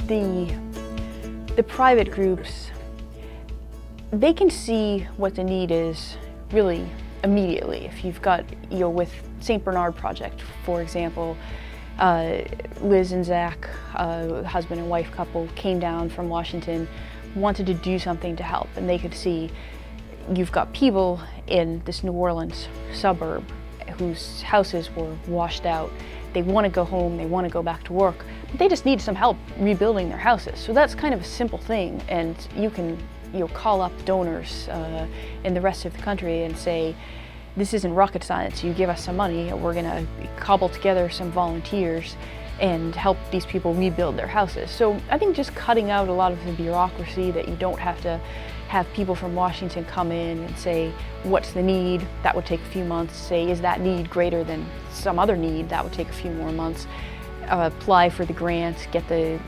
the private groups, they can see what the need is really immediately. If you've got, with St. Bernard Project, for example, Liz and Zach, husband and wife couple, came down from Washington, wanted to do something to help, and they could see you've got people in this New Orleans suburb whose houses were washed out. They want to go home, they want to go back to work, but they just need some help rebuilding their houses. So that's kind of a simple thing, and you can call up donors in the rest of the country and say, this isn't rocket science, you give us some money, we're gonna cobble together some volunteers and help these people rebuild their houses. So I think just cutting out a lot of the bureaucracy, that you don't have to have people from Washington come in and say, what's the need? That would take a few months. Say, is that need greater than some other need? That would take a few more months. Apply for the grant, get the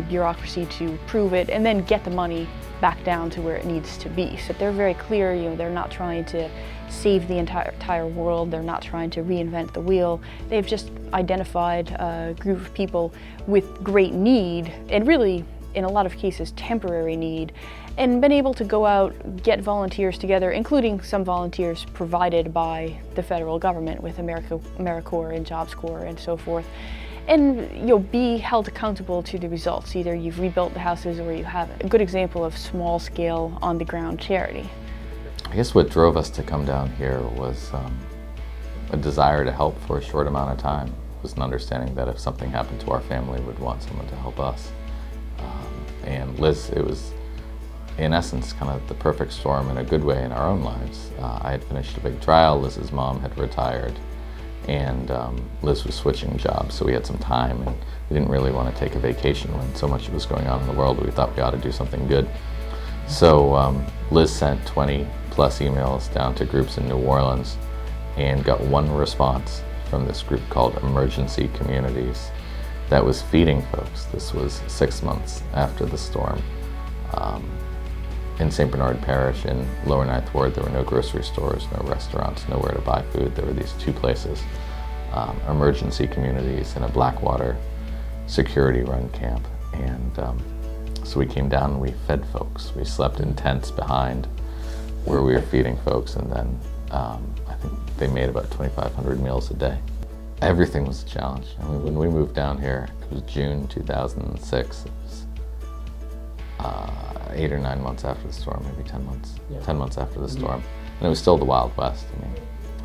bureaucracy to approve it, and then get the money back down to where it needs to be. So they're very clear, they're not trying to save the entire world, they're not trying to reinvent the wheel. They've just identified a group of people with great need, and really, in a lot of cases, temporary need, and been able to go out, get volunteers together, including some volunteers provided by the federal government with AmeriCorps and Jobs Corps and so forth, and be held accountable to the results. Either you've rebuilt the houses or you have a good example of small-scale, on-the-ground charity. I guess what drove us to come down here was a desire to help for a short amount of time. It was an understanding that if something happened to our family, we'd want someone to help us. And Liz, it was in essence kind of the perfect storm in a good way in our own lives. I had finished a big trial, Liz's mom had retired, and Liz was switching jobs, so we had some time, and we didn't really want to take a vacation when so much was going on in the world. We thought we ought to do something good. So Liz sent 20 plus emails down to groups in New Orleans and got one response from this group called Emergency Communities that was feeding folks. This was 6 months after the storm. In St. Bernard Parish in Lower Ninth Ward, there were no grocery stores, no restaurants, nowhere to buy food. There were these two places, Emergency Communities and a Blackwater security-run camp. And so we came down and we fed folks. We slept in tents behind where we were feeding folks, and then I think they made about 2,500 meals a day. Everything was a challenge. I mean, when we moved down here, it was June 2006. It was 8 or 9 months after the storm, maybe 10 months. Yeah. 10 months after the storm. And it was still the Wild West. I mean,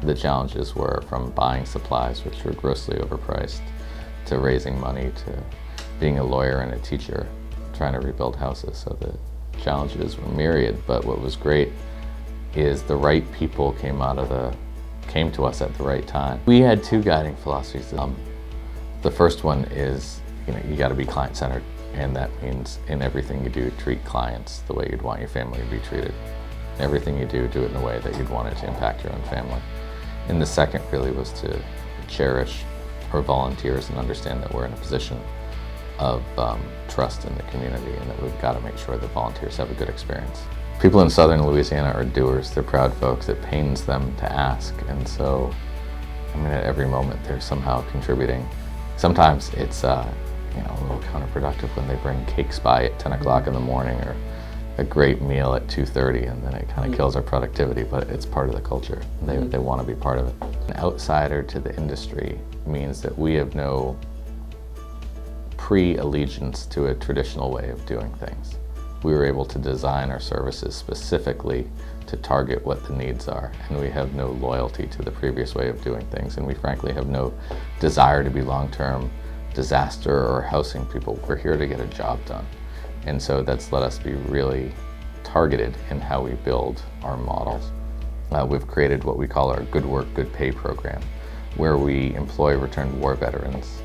the challenges were from buying supplies, which were grossly overpriced, to raising money, to being a lawyer and a teacher, trying to rebuild houses. So the challenges were myriad, but what was great is the right people came to us at the right time. We had two guiding philosophies. The first one is, you got to be client-centered, and that means in everything you do, treat clients the way you'd want your family to be treated. Everything you do, do it in a way that you'd want it to impact your own family. And the second really was to cherish our volunteers and understand that we're in a position of trust in the community, and that we've got to make sure that volunteers have a good experience. People in southern Louisiana are doers, they're proud folks. It pains them to ask, and so, at every moment they're somehow contributing. Sometimes it's a little counterproductive when they bring cakes by at 10 o'clock in the morning, or a great meal at 2:30, and then it kind of kills our productivity, but it's part of the culture. They want to be part of it. An outsider to the industry means that we have no pre-allegiance to a traditional way of doing things. We were able to design our services specifically to target what the needs are, and we have no loyalty to the previous way of doing things, and we frankly have no desire to be long-term disaster or housing people. We're here to get a job done, and so that's let us be really targeted in how we build our models. We've created what we call our Good Work, Good Pay program, where we employ returned war veterans,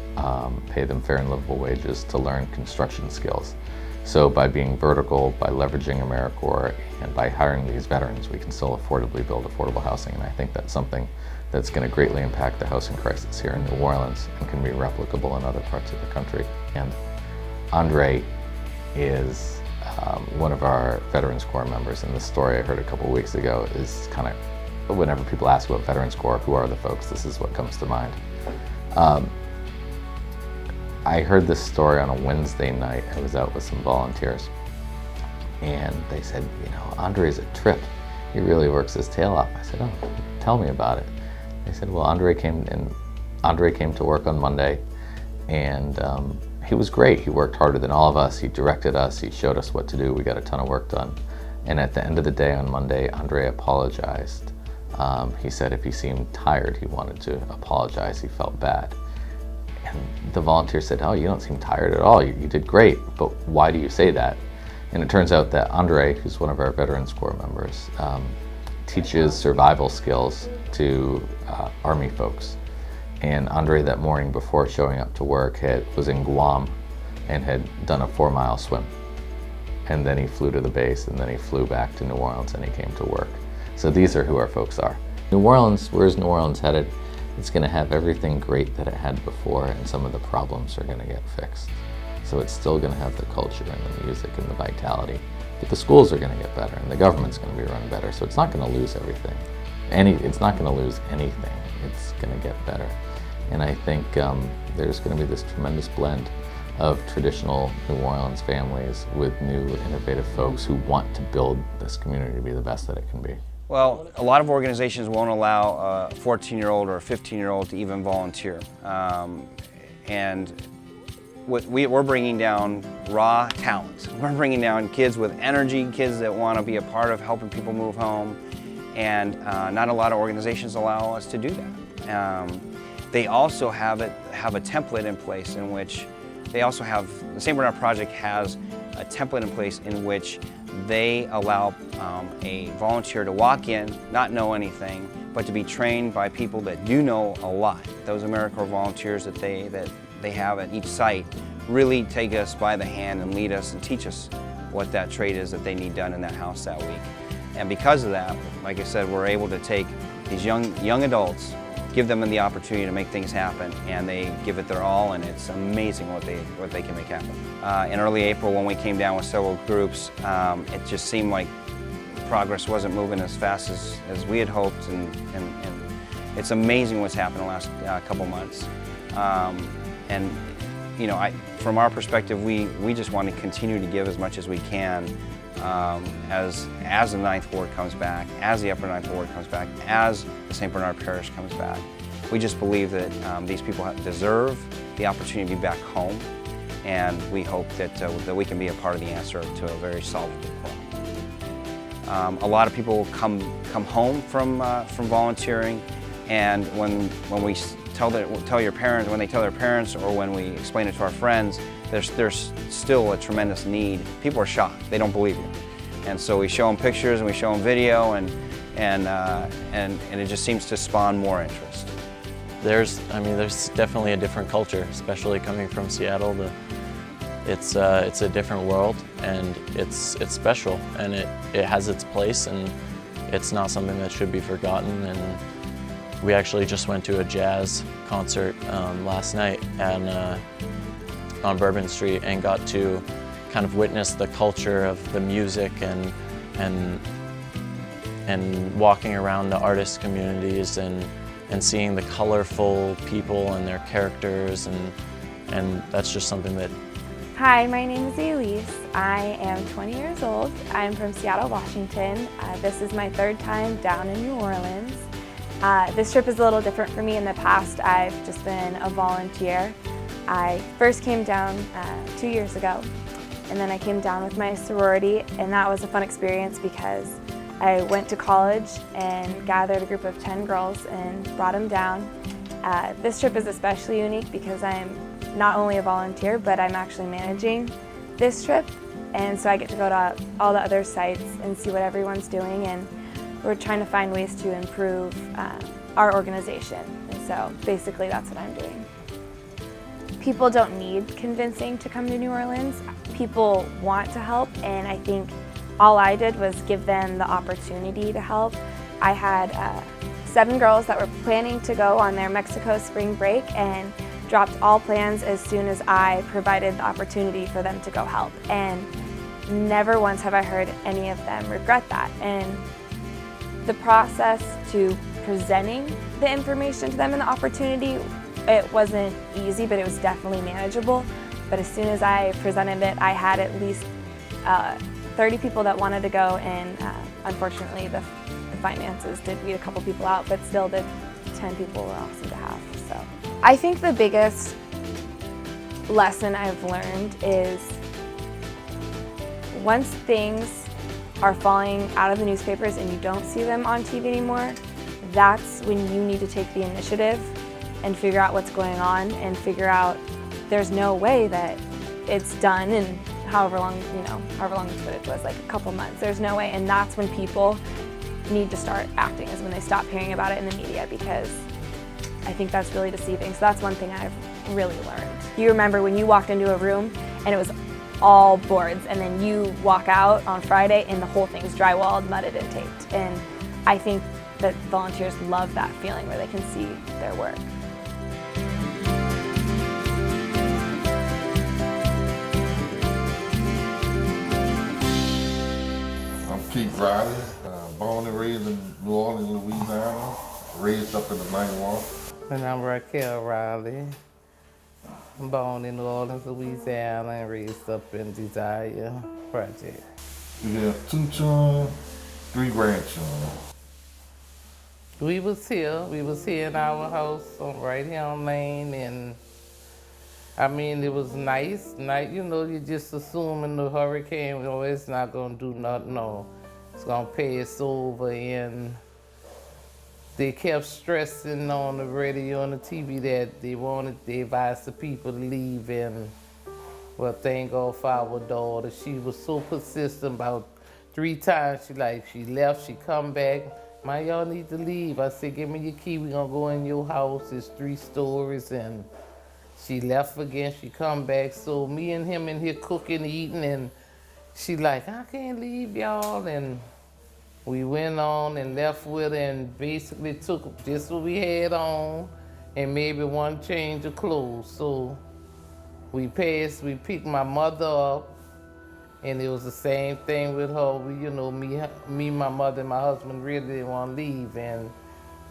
pay them fair and livable wages to learn construction skills. So by being vertical, by leveraging AmeriCorps, and by hiring these veterans, we can still affordably build affordable housing. And I think that's something that's going to greatly impact the housing crisis here in New Orleans and can be replicable in other parts of the country. And Andre is one of our Veterans Corps members, and the story I heard a couple weeks ago is kind of, whenever people ask about Veterans Corps, who are the folks, this is what comes to mind. I heard this story on a Wednesday night. I was out with some volunteers, and they said, you know, Andre's a trip. He really works his tail off. I said, oh, tell me about it. They said, well, Andre came to work on Monday, and he was great. He worked harder than all of us. He directed us. He showed us what to do. We got a ton of work done. And at the end of the day on Monday, Andre apologized. He said if he seemed tired, he wanted to apologize. He felt bad. And the volunteer said, oh, you don't seem tired at all. You did great, but why do you say that? And it turns out that Andre, who's one of our Veterans Corps members, teaches survival skills to Army folks. And Andre, that morning before showing up to work, was in Guam and had done a 4-mile swim. And then he flew to the base, and then he flew back to New Orleans, and he came to work. So these are who our folks are. New Orleans, where's New Orleans headed? It's going to have everything great that it had before, and some of the problems are going to get fixed. So it's still going to have the culture and the music and the vitality. But the schools are going to get better, and the government's going to be run better. So it's not going to lose everything. It's not going to lose anything. It's going to get better. And I think there's going to be this tremendous blend of traditional New Orleans families with new innovative folks who want to build this community to be the best that it can be. Well, a lot of organizations won't allow a 14-year-old or a 15-year-old to even volunteer. And we're bringing down raw talent. We're bringing down kids with energy, kids that want to be a part of helping people move home. And not a lot of organizations allow us to do that. They also have a template in place in which they also have, the St. Bernard Project has a template in place in which they allow a volunteer to walk in, not know anything, but to be trained by people that do know a lot. Those AmeriCorps volunteers that they have at each site really take us by the hand and lead us and teach us what that trade is that they need done in that house that week. And because of that, like I said, we're able to take these young adults, give them the opportunity to make things happen, and they give it their all, and it's amazing what they can make happen. In early April, when we came down with several groups, it just seemed like progress wasn't moving as fast as we had hoped, and it's amazing what's happened in the last couple months. And you know, from our perspective, we just want to continue to give as much as we can as the Ninth Ward comes back, as the Upper Ninth Ward comes back, as the St. Bernard Parish comes back. We just believe that these people deserve the opportunity to be back home, and we hope that we can be a part of the answer to a very solvable problem. A lot of people come home from volunteering, and when we tell your parents, when they tell their parents, or when we explain it to our friends, there's still a tremendous need. People are shocked; they don't believe you, and so we show them pictures and we show them video, and it just seems to spawn more interest. There's definitely a different culture, especially coming from Seattle. It's a different world, and it's special, and it has its place, and it's not something that should be forgotten. And we actually just went to a jazz concert last night on Bourbon Street, and got to kind of witness the culture of the music and walking around the artist communities and seeing the colorful people and their characters, and that's just something that. Hi, my name is Elise. I am 20 years old. I'm from Seattle, Washington. This is my third time down in New Orleans. This trip is a little different for me. In the past, I've just been a volunteer. I first came down 2 years ago, and then I came down with my sorority, and that was a fun experience because I went to college and gathered a group of 10 girls and brought them down. This trip is especially unique because I'm not only a volunteer, but I'm actually managing this trip, and so I get to go to all the other sites and see what everyone's doing, and we're trying to find ways to improve our organization, and so basically that's what I'm doing. People don't need convincing to come to New Orleans. People want to help, and I think all I did was give them the opportunity to help. I had 7 girls that were planning to go on their Mexico spring break and dropped all plans as soon as I provided the opportunity for them to go help. And never once have I heard any of them regret that. And the process to presenting the information to them and the opportunity It wasn't easy, but it was definitely manageable. But as soon as I presented it, I had at least 30 people that wanted to go, and unfortunately the finances did weed a couple people out, but still the 10 people were awesome to have. So I think the biggest lesson I've learned is once things are falling out of the newspapers and you don't see them on TV anymore, that's when you need to take the initiative and figure out what's going on and figure out there's no way that it's done in however long the footage was, like a couple months. There's no way, and that's when people need to start acting, is when they stop hearing about it in the media, because I think that's really deceiving. So that's one thing I've really learned. You remember when you walked into a room and it was all boards, and then you walk out on Friday and the whole thing's drywalled, mudded, and taped. And I think that volunteers love that feeling where they can see their work. I'm Keith Riley, born and raised in New Orleans, Louisiana, raised up in the Ninth Ward. And I'm Raquel Riley. I'm born in New Orleans, Louisiana, and raised up in Desire Project. We have 2 children, 3 grandchildren. We was here in our house right here on Lane, and I mean, it was nice. You know, you just assuming the hurricane, oh, it's not gonna do nothing, no. It's gonna pass over, and they kept stressing on the radio and the TV that they advised the people to leave, and well, thank God for our daughter. She was so persistent about 3 times. She left, she come back. Y'all need to leave. I said, give me your key, we gonna go in your house. It's 3 stories, and she left again, she come back. So me and him in here cooking, eating, and she like, I can't leave y'all. And we went on and left with her and basically took just what we had on and maybe 1 change of clothes. So we picked my mother up, and it was the same thing with her. Me, my mother, and my husband really didn't want to leave. And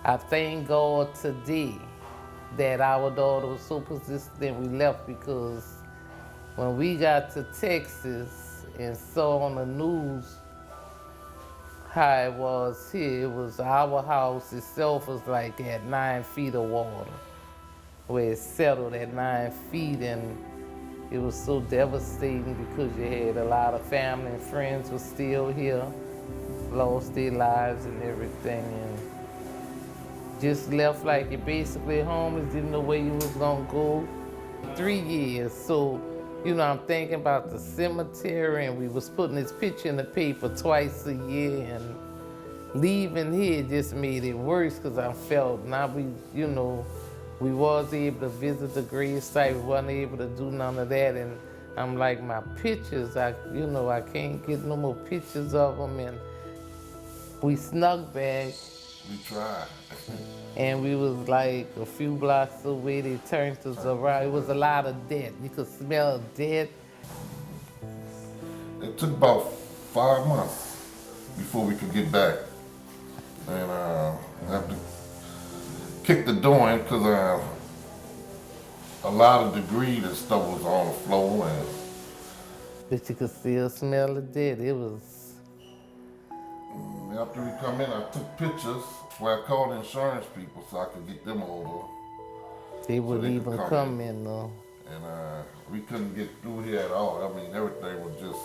I thank God today that our daughter was so persistent we left, because when we got to Texas and saw on the news how it was here, it was our house itself was like at 9 feet of water, where it settled at 9 feet, and it was so devastating because you had a lot of family and friends were still here, lost their lives and everything, and just left like you basically homeless, didn't know where you was gonna go. 3 years, so I'm thinking about the cemetery, and we was putting his picture in the paper twice a year, and leaving here just made it worse, because I felt now we was able to visit the grave site, we wasn't able to do none of that, and I'm like, my pictures, I can't get no more pictures of them, and we snuck back. We tried. And we was like a few blocks away, they turned us around. It was a lot of death. You could smell death. It took about 5 months before we could get back. And I have to kick the door in because a lot of debris and stuff was on the floor. But you could still smell the death. It was. After we come in, I took pictures where I called insurance people so I could get them over. They wouldn't even come in though. And we couldn't get through here at all. I mean, everything was just.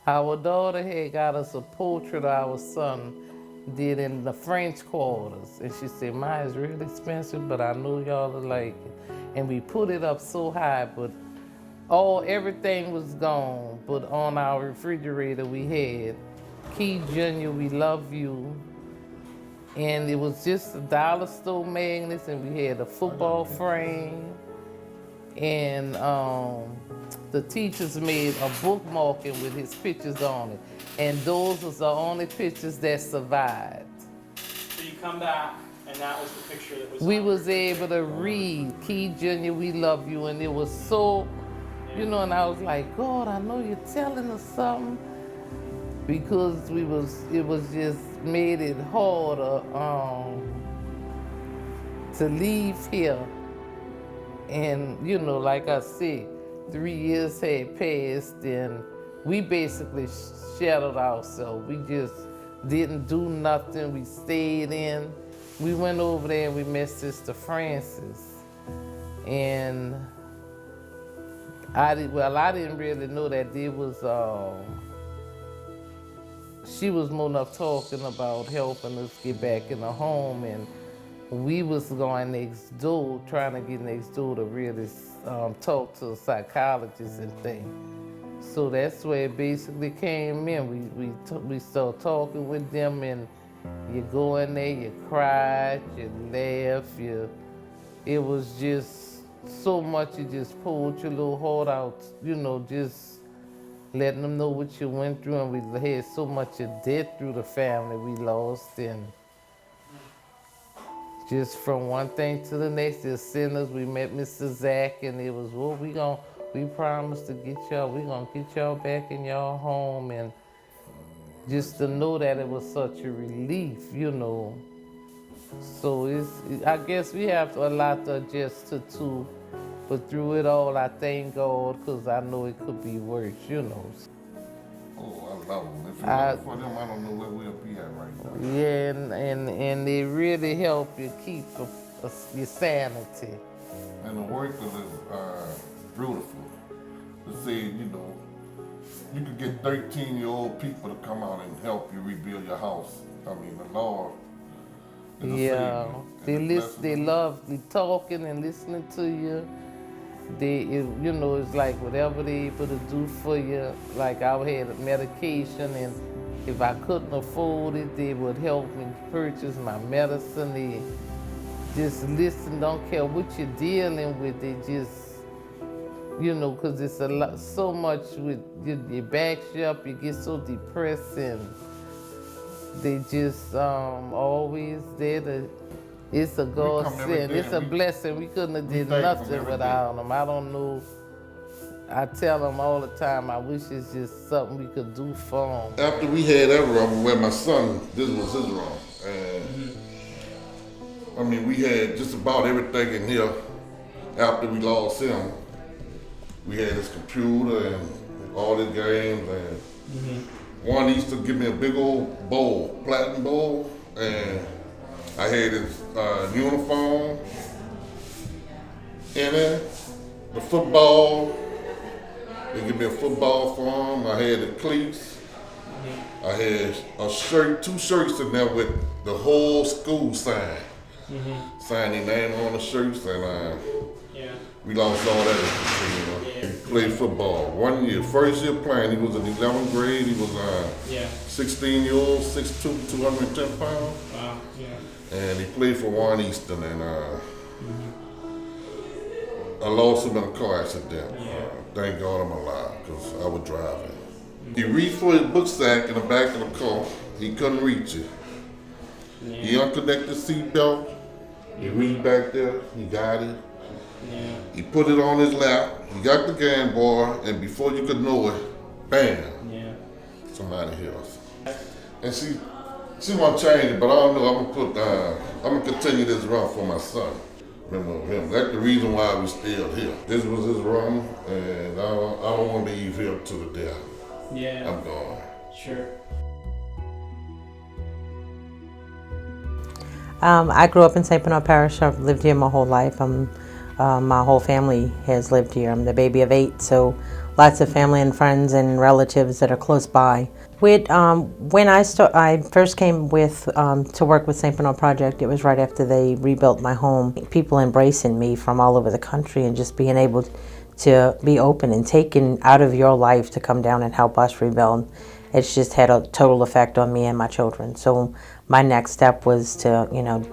Our daughter had got us a portrait of our son, did in the French quarters. And she said, mine is really expensive, but I know y'all will like it. And we put it up so high, but everything was gone. But on our refrigerator we had, Keith Jr., we love you. And it was just a dollar store magnets, and we had a football frame. And the teachers made a bookmarking with his pictures on it. And those was the only pictures that survived. So you come back, and that was the picture that was We was able to read, Keith Jr., we love you. And it was so, and I was like, God, I know you're telling us something. Because it was just made it harder to leave here, and you know, like I said, 3 years had passed and we basically shadowed ourselves. We just didn't do nothing. We stayed in. We went over there and we met Sister Francis. And I didn't really know that there was, she was more enough talking about helping us get back in the home, and we was going next door, trying to get next door to really talk to a psychologist and things. So that's where it basically came in. We started talking with them, and you go in there, you cried, you laugh, it was just so much. You just pulled your little heart out, you know, just letting them know what you went through. And we had so much of death through the family we lost, and just from one thing to the next, the sinners, we met Mr. Zach, and it was, well, we promised to get y'all, we gonna get y'all back in y'all home. And just to know that it was such a relief, you know. So I guess we have a lot to adjust to too, but through it all, I thank God, because I know it could be worse, you know. Oh, I love them. If it wasn't for them, I don't know where we'll be at right now. Yeah, and they really help you keep your sanity. And the workers is beautiful. To say, you know, you could get 13-year-old people to come out and help you rebuild your house. I mean, the Lord. Yeah, they love talking and listening to you. You know, it's like whatever they able to do for you. Like I had medication, and if I couldn't afford it, they would help me purchase my medicine. They just listen, don't care what you're dealing with. They just, you know, because it's a lot, so much with your backs you up, you get so depressed, and they just always there to. It's a godsend. It's a blessing. We couldn't have did nothing without them. I don't know. I tell them all the time, I wish it's just something we could do for them. After we had that room where my son, this was his room. And I mean, we had just about everything in here after we lost him. We had his computer and all his games. And one used to give me a big old bowl, platinum bowl. And I had his uniform in it, the football. They give me a football for him. I had the cleats. I had a shirt, 2 shirts in there with the whole school sign. Sign their name on the shirts, and we lost all that. He played football 1 year. First year playing, he was in 11th grade. He was 16-year-old, 6'2", 210 pounds. Wow, yeah. And he played for Warren Easton, and I lost him in a car accident. Thank God I'm alive, because I was driving. He reached for his book sack in the back of the car. He couldn't reach it. He unconnected the seatbelt. He reached back there. He got it. He put it on his lap. He got the Game Boy, and before you could know it, bam! Somebody hit us. And she won't change it, but I don't know. I'm gonna continue this run for my son. Remember him. That's the reason why we still here. This was his run, and I don't want to leave here to the death. Yeah. I'm gone. Sure. I grew up in St. Bernard Parish. I've lived here my whole life. My whole family has lived here. I'm the baby of 8, so lots of family and friends and relatives that are close by. When I first came to work with St. Bernard Project, it was right after they rebuilt my home. People embracing me from all over the country and just being able to be open and taken out of your life to come down and help us rebuild. It's just had a total effect on me and my children. So my next step was to,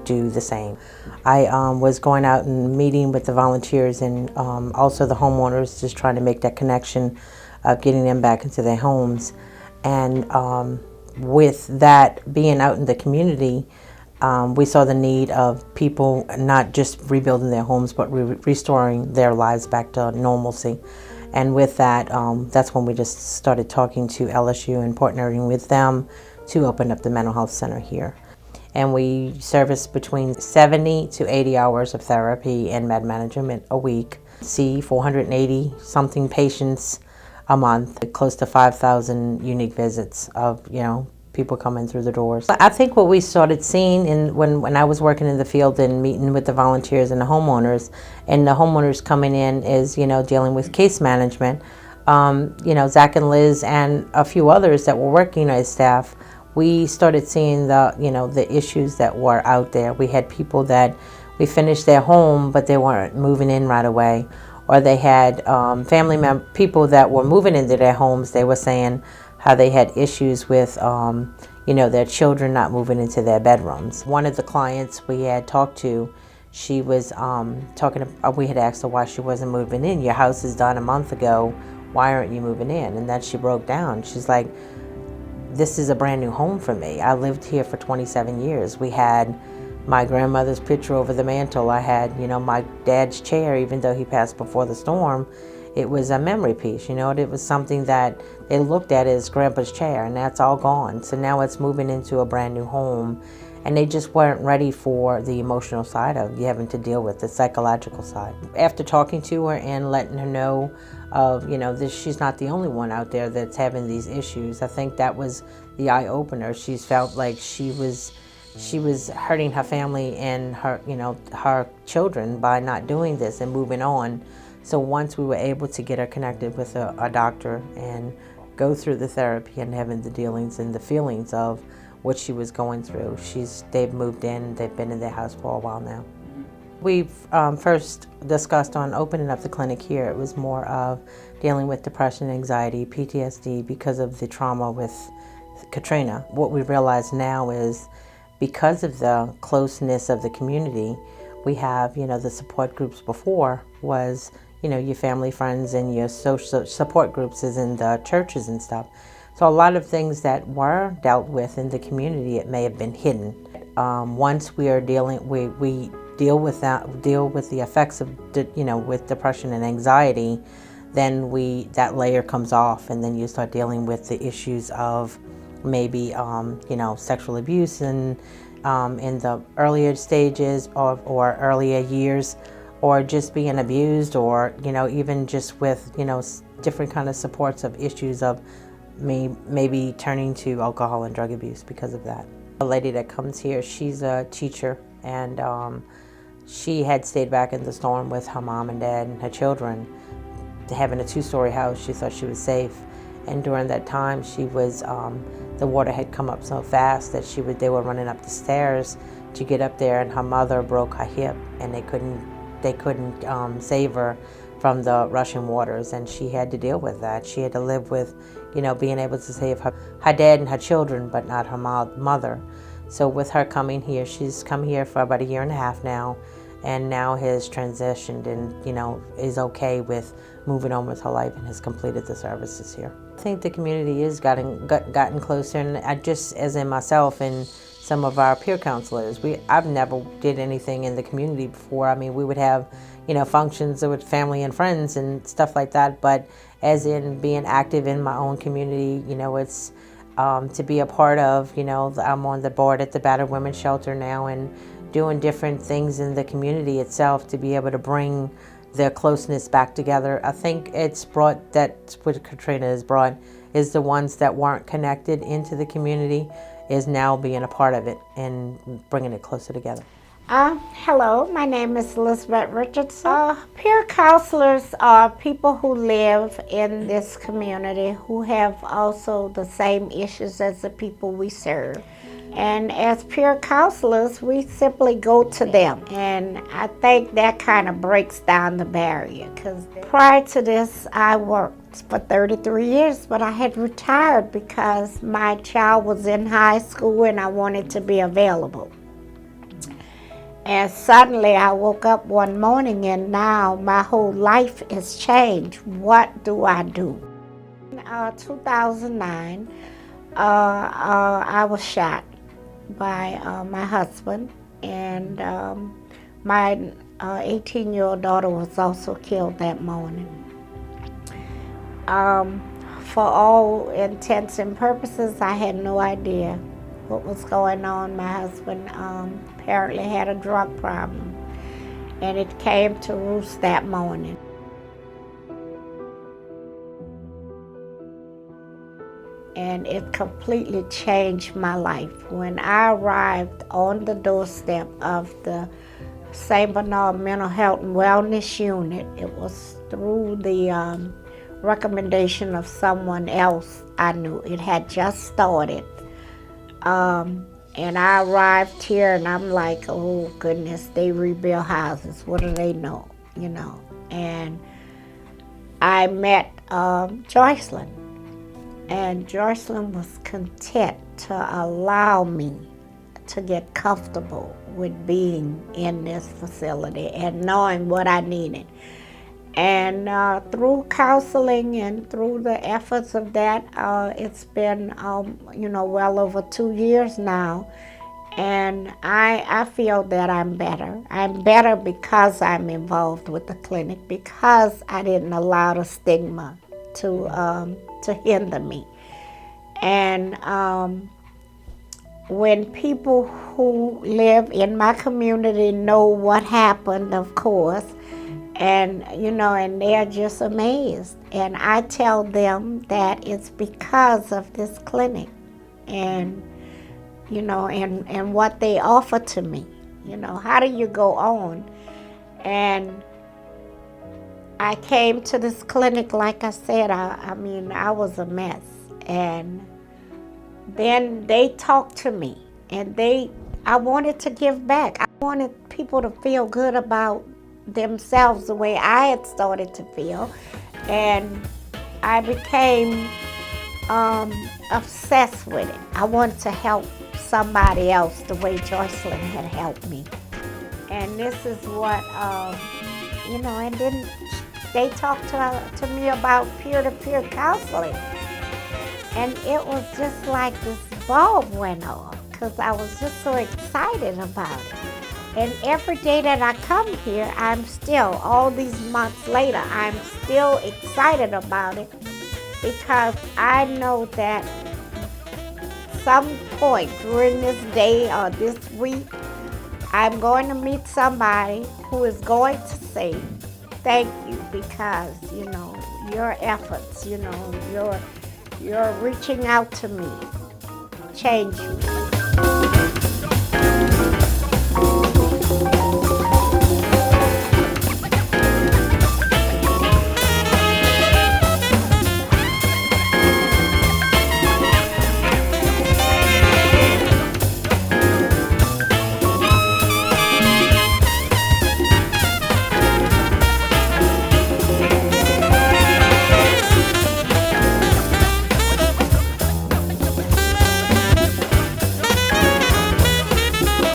do the same. I was going out and meeting with the volunteers and also the homeowners, just trying to make that connection of getting them back into their homes. And with that being out in the community, we saw the need of people not just rebuilding their homes, but restoring their lives back to normalcy. And with that, that's when we just started talking to LSU and partnering with them to open up the mental health center here. and we service between 70 to 80 hours of therapy and med management a week. See 480 something patients a month, close to 5,000 unique visits of, people coming through the doors. I think what we started seeing when I was working in the field and meeting with the volunteers and the homeowners coming in is, dealing with case management. Zach and Liz and a few others that were working as staff, we started seeing the issues that were out there. We had people that we finished their home, but they weren't moving in right away. Or they had people that were moving into their homes. They were saying how they had issues with, their children not moving into their bedrooms. One of the clients we had talked to, she was we had asked her why she wasn't moving in. Your house is done a month ago. Why aren't you moving in? And then she broke down. She's like, this is a brand new home for me. I lived here for 27 years. We had my grandmother's picture over the mantle. I had, my dad's chair, even though he passed before the storm. It was a memory piece, it was something that they looked at as grandpa's chair, and that's all gone. So now it's moving into a brand new home, and they just weren't ready for the emotional side of you having to deal with the psychological side. After talking to her and letting her know of, she's not the only one out there that's having these issues, I think that was the eye opener. She felt like she was hurting her family and her, her children by not doing this and moving on. So once we were able to get her connected with a doctor and go through the therapy and having the dealings and the feelings of what she was going through, they've moved in, they've been in their house for a while now. We've first discussed on opening up the clinic here. It was more of dealing with depression, anxiety, PTSD because of the trauma with Katrina. What we realize now is because of the closeness of the community, we have, the support groups before was, your family, friends, and your social support groups is in the churches and stuff. So a lot of things that were dealt with in the community, it may have been hidden. Once we are we deal with the effects of, with depression and anxiety, then that layer comes off, and then you start dealing with the issues of maybe, sexual abuse and in the earlier stages or earlier years, or just being abused, or even just with different kind of supports of issues of maybe turning to alcohol and drug abuse because of that. A lady that comes here, she's a teacher, and she had stayed back in the storm with her mom and dad and her children. Having a 2-story house, she thought she was safe, and during that time she was the water had come up so fast that they were running up the stairs to get up there, and her mother broke her hip, and they couldn't save her from the rushing waters, and she had to deal with that. She had to live with, being able to save her dad and her children, but not her mother. So with her coming here, she's come here for about 1.5 years now, and now has transitioned and, is okay with moving on with her life and has completed the services here. I think the community has gotten closer, and I just, as in myself and some of our peer counselors, I've never did anything in the community before. I mean, we would have, functions with family and friends and stuff like that, but as in being active in my own community, it's to be a part of, I'm on the board at the Battered Women's Shelter now, and doing different things in the community itself to be able to bring the closeness back together. I think it's brought, that's what Katrina has brought, is the ones that weren't connected into the community is now being a part of it and bringing it closer together. Hello, my name is Elizabeth Richardson. Peer counselors are people who live in this community who have also the same issues as the people we serve. And as peer counselors, we simply go to them. And I think that kind of breaks down the barrier, because prior to this, I worked for 33 years, but I had retired because my child was in high school and I wanted to be available. And suddenly I woke up one morning and now my whole life has changed. What do I do? In 2009, I was shot by my husband, and my 18-year-old daughter was also killed that morning. For all intents and purposes, I had no idea what was going on. My husband apparently had a drug problem, and it came to roost that morning. And it completely changed my life. When I arrived on the doorstep of the St. Bernard Mental Health and Wellness Unit, it was through the recommendation of someone else I knew. It had just started. And I arrived here and I'm like, oh goodness, they rebuild houses. What do they know, you know? And I met Joycelyn. And Joycelyn was content to allow me to get comfortable with being in this facility and knowing what I needed. And through counseling and through the efforts of that, it's been, well over 2 years now. And I feel that I'm better. I'm better because I'm involved with the clinic, because I didn't allow the stigma to hinder me. And when people who live in my community know what happened, of course, and and they're just amazed. And I tell them that it's because of this clinic and and what they offer to me. How do you go on? And I came to this clinic, like I said, I was a mess. And then they talked to me, and I wanted to give back. I wanted people to feel good about themselves the way I had started to feel. And I became obsessed with it. I wanted to help somebody else the way Joycelyn had helped me. And this is what, and then they talked to me about peer-to-peer counseling. And it was just like this bulb went off, because I was just so excited about it. And every day that I come here, I'm still, all these months later, I'm still excited about it, because I know that some point during this day or this week, I'm going to meet somebody who is going to say, thank you, because, your efforts, your reaching out to me changed me.